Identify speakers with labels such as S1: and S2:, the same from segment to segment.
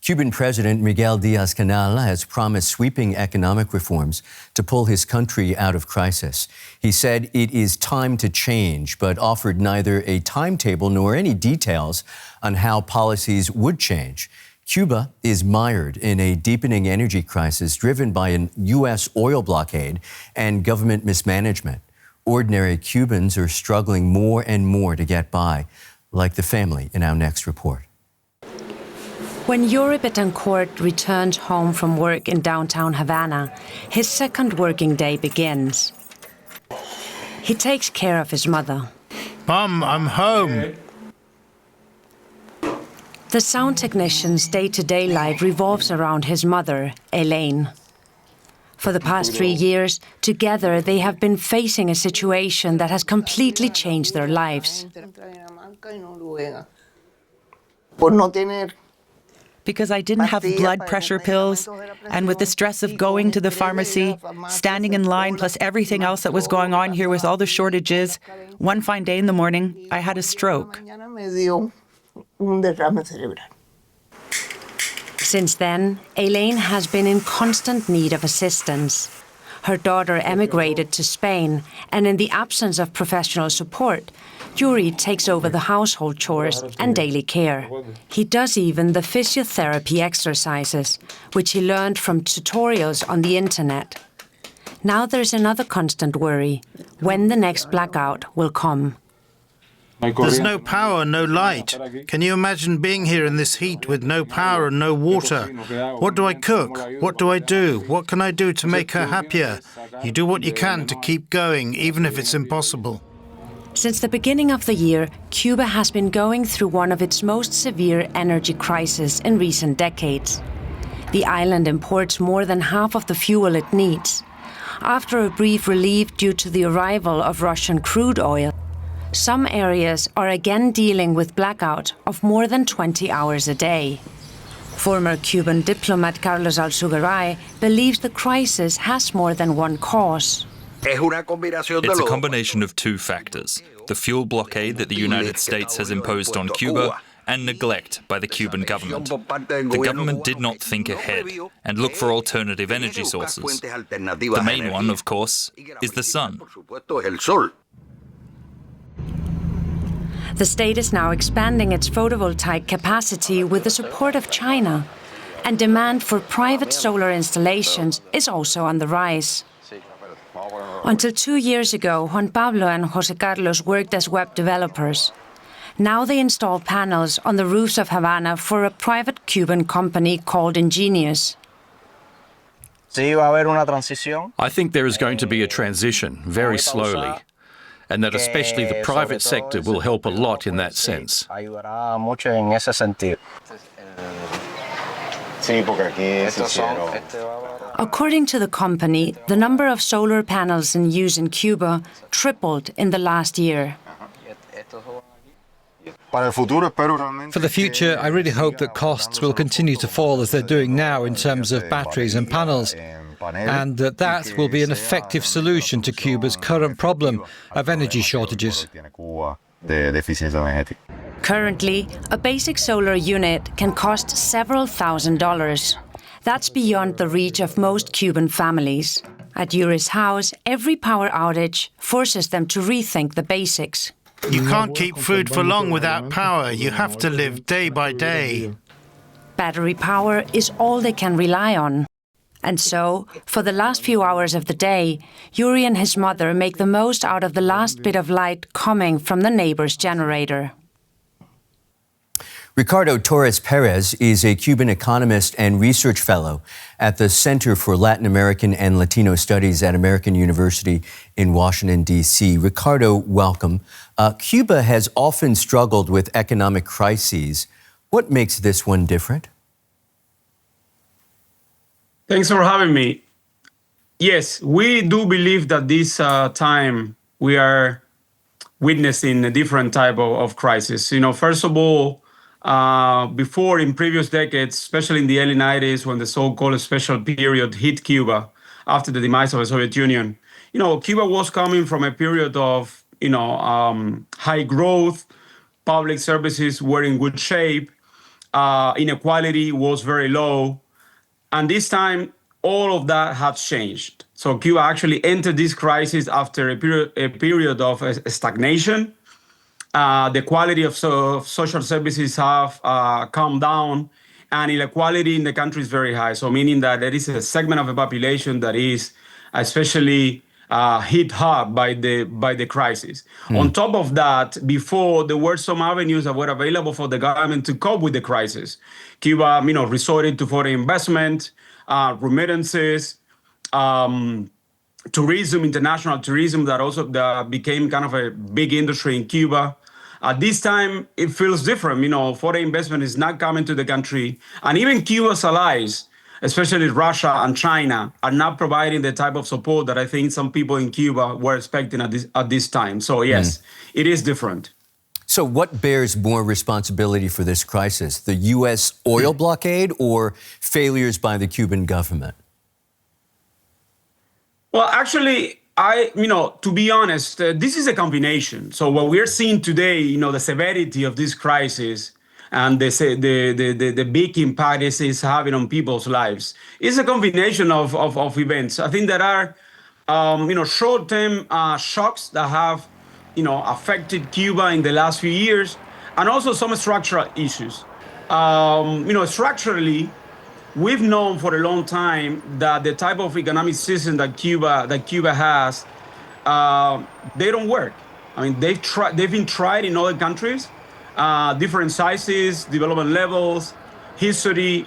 S1: Cuban President Miguel Diaz-Canel has promised sweeping economic reforms to pull his country out of crisis. He said it is time to change, but offered neither a timetable nor any details on how policies would change. Cuba is mired in a deepening energy crisis driven by a U.S. oil blockade and government mismanagement. Ordinary Cubans are struggling more and more to get by, like the family in our next report.
S2: When Yuri Betancourt returned home from work in downtown Havana, his second working day begins. He takes care of his mother.
S3: Mom, I'm home.
S2: The sound technician's day-to-day life revolves around his mother, Elaine. For the past 3 years, together they have been facing a situation that has completely changed their lives.
S4: Because I didn't have blood pressure pills, and with the stress of going to the pharmacy, standing in line, plus everything else that was going on here with all the shortages, one fine day in the morning, I had a stroke.
S2: Since then, Elaine has been in constant need of assistance. Her daughter emigrated to Spain, and in the absence of professional support, Yuri takes over the household chores and daily care. He does even the physiotherapy exercises, which he learned from tutorials on the internet. Now there's another constant worry: when the next blackout will come.
S3: There's no power, no light. Can you imagine being here in this heat with no power and no water? What do I cook? What do I do? What can I do to make her happier? You do what you can to keep going, even if it's impossible.
S2: Since the beginning of the year, Cuba has been going through one of its most severe energy crises in recent decades. The island imports more than half of the fuel it needs. After a brief relief due to the arrival of Russian crude oil, some areas are again dealing with blackout of more than 20 hours a day. Former Cuban diplomat Carlos Alzugaray believes the crisis has more than one cause.
S5: It's a combination of two factors: the fuel blockade that the United States has imposed on Cuba and neglect by the Cuban government. The government did not think ahead and look for alternative energy sources. The main one, of course, is the sun.
S2: The state is now expanding its photovoltaic capacity with the support of China, and demand for private solar installations is also on the rise. Until 2 years ago, Juan Pablo and José Carlos worked as web developers. Now they install panels on the roofs of Havana for a private Cuban company called Ingenious.
S6: I think there is going to be a transition, very slowly, and that especially the private sector will help a lot in that sense.
S2: According to the company, the number of solar panels in use in Cuba tripled in the last year.
S7: For the future, I really hope that costs will continue to fall as they're doing now in terms of batteries and panels, and that will be an effective solution to Cuba's current problem of energy shortages.
S2: Currently, a basic solar unit can cost several $1,000s. That's beyond the reach of most Cuban families. At Yuri's house, every power outage forces them to rethink the basics.
S3: You can't keep food for long without power. You have to live day by day.
S2: Battery power is all they can rely on. And so, for the last few hours of the day, Yuri and his mother make the most out of the last bit of light coming from the neighbor's generator.
S1: Ricardo Torres-Perez is a Cuban economist and research fellow at the Center for Latin American and Latino Studies at American University in Washington, D.C. Ricardo, welcome. Cuba has often struggled with economic crises. What makes this one different?
S8: Thanks for having me. Yes, we do believe that this time we are witnessing a different type of crisis. First of all, before in previous decades, especially in the early 90s, when the so-called special period hit Cuba after the demise of the Soviet Union, Cuba was coming from a period of, high growth, public services were in good shape, inequality was very low. And this time, all of that has changed. So Cuba actually entered this crisis after a period of stagnation. The quality of social services have come down, and inequality in the country is very high. So meaning that there is a segment of the population that is especially hit hard by the crisis. On top of that, before there were some avenues that were available for the government to cope with the crisis. Cuba, resorted to foreign investment, remittances, tourism, international tourism that also became kind of a big industry in Cuba. At this time, it feels different. Foreign investment is not coming to the country. And even Cuba's allies, especially Russia and China, are not providing the type of support that I think some people in Cuba were expecting at this time. So yes, it is different.
S1: So what bears more responsibility for this crisis, the U.S. oil blockade or failures by the Cuban government?
S8: Well, actually, to be honest, this is a combination. So what we're seeing today, the severity of this crisis and the big impact this is having on people's lives is a combination of events. I think there are, short-term shocks that have, affected Cuba in the last few years, and also some structural issues. Structurally, we've known for a long time that the type of economic system that Cuba has, they don't work. I mean, they've been tried in other countries, different sizes, development levels, history.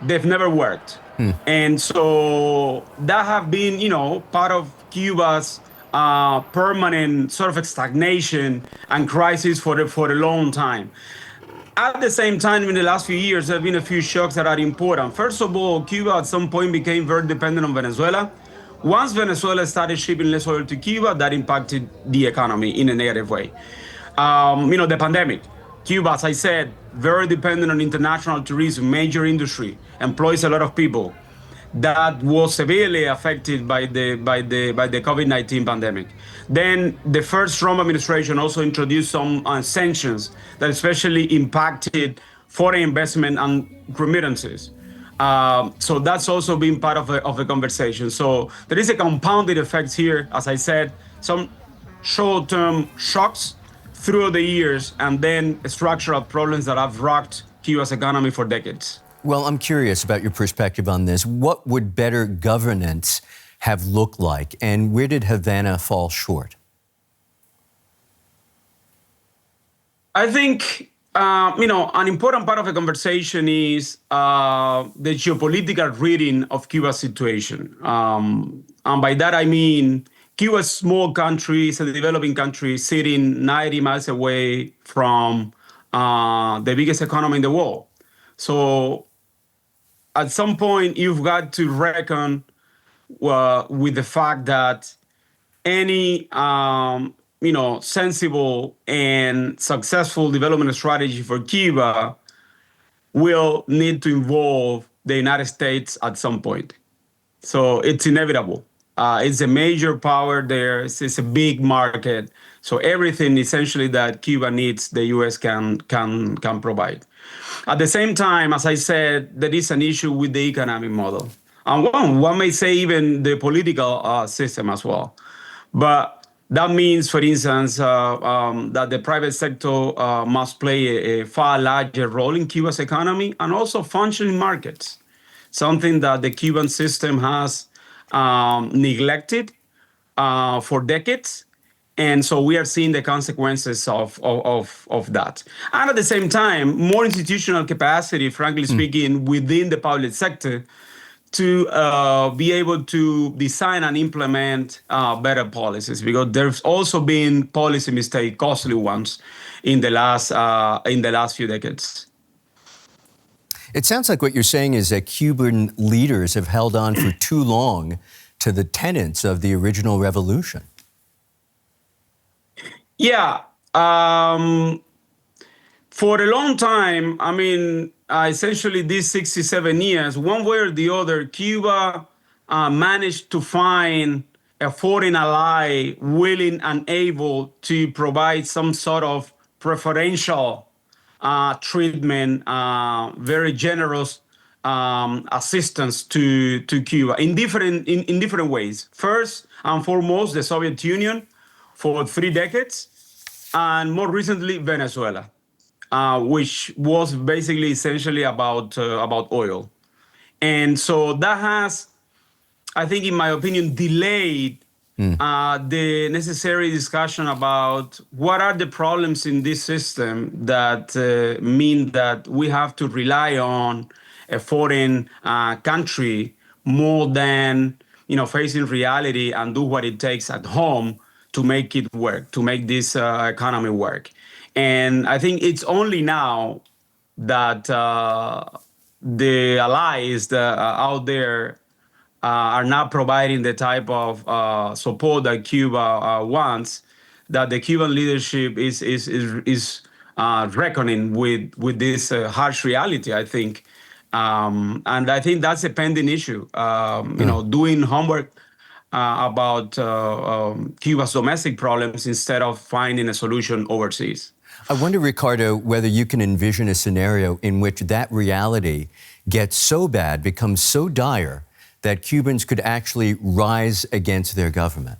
S8: They've never worked. And so that have been, part of Cuba's permanent sort of stagnation and crisis for a long time. At the same time, in the last few years, there have been a few shocks that are important. First of all, Cuba at some point became very dependent on Venezuela. Once Venezuela started shipping less oil to Cuba, that impacted the economy in a negative way. The pandemic. Cuba, as I said, very dependent on international tourism, major industry, employs a lot of people. That was severely affected by the COVID-19 pandemic. Then the first Trump administration also introduced some sanctions that especially impacted foreign investment and remittances. So that's also been part of the conversation. So there is a compounded effect here, as I said, some short-term shocks through the years, and then structural problems that have rocked Cuba's economy for decades.
S1: Well, I'm curious about your perspective on this. What would better governance have looked like, and where did Havana fall short?
S8: I think, an important part of the conversation is the geopolitical reading of Cuba's situation. And by that, I mean, Cuba's a small country, it's a developing country sitting 90 miles away from the biggest economy in the world. So at some point, you've got to reckon with the fact that any sensible and successful development strategy for Cuba will need to involve the United States at some point. So it's inevitable. It's a major power there. It's a big market. So everything essentially that Cuba needs, the U.S. can provide. At the same time, as I said, there is an issue with the economic model. And one may say even the political system as well. But that means, for instance, that the private sector must play a far larger role in Cuba's economy and also functioning markets, something that the Cuban system has neglected for decades. And so we are seeing the consequences of that. And at the same time, more institutional capacity, frankly speaking, within the public sector to be able to design and implement better policies, because there's also been policy mistakes, costly ones, in the last few decades.
S1: It sounds like what you're saying is that Cuban leaders have held on for too long to the tenets of the original revolution.
S8: Yeah. For a long time, I mean, essentially these 67 years, one way or the other, Cuba managed to find a foreign ally willing and able to provide some sort of preferential treatment, very generous assistance to Cuba in different ways. First and foremost, the Soviet Union for 3 decades, and more recently Venezuela, which was basically essentially about oil. And so that has, I think, in my opinion, delayed the necessary discussion about what are the problems in this system that mean that we have to rely on a foreign country more than facing reality and do what it takes at home to make it work, to make this economy work. And I think it's only now that the allies that are out there are not providing the type of support that Cuba wants, that the Cuban leadership is reckoning with this harsh reality, I think. And I think that's a pending issue. Doing homework about Cuba's domestic problems instead of finding a solution overseas.
S1: I wonder, Ricardo, whether you can envision a scenario in which that reality gets so bad, becomes so dire, that Cubans could actually rise against their government.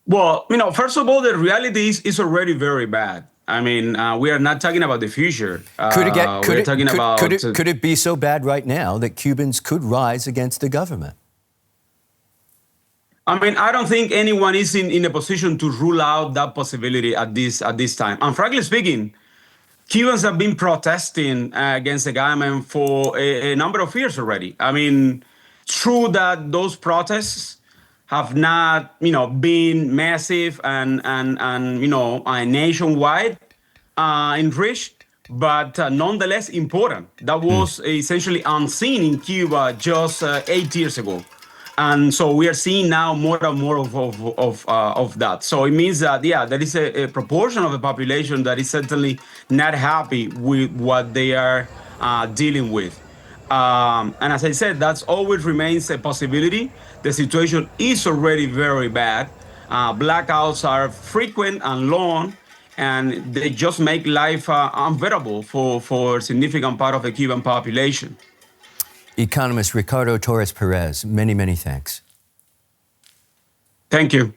S8: Well, first of all, the reality is already very bad. I mean, we are not talking about the future.
S1: Could it be so bad right now that Cubans could rise against the government?
S8: I mean, I don't think anyone is in a position to rule out that possibility at this time. And frankly speaking, Cubans have been protesting against the government for a number of years already. I mean, true that those protests have not, been massive and nationwide in reach, but nonetheless important. That was essentially unseen in Cuba just 8 years ago. And so we are seeing now more and more of that. So it means that, there is a proportion of the population that is certainly not happy with what they are dealing with. And as I said, that always remains a possibility. The situation is already very bad. Blackouts are frequent and long, and they just make life unbearable for a significant part of the Cuban population.
S1: Economist Ricardo Torres-Perez, many, many thanks.
S8: Thank you.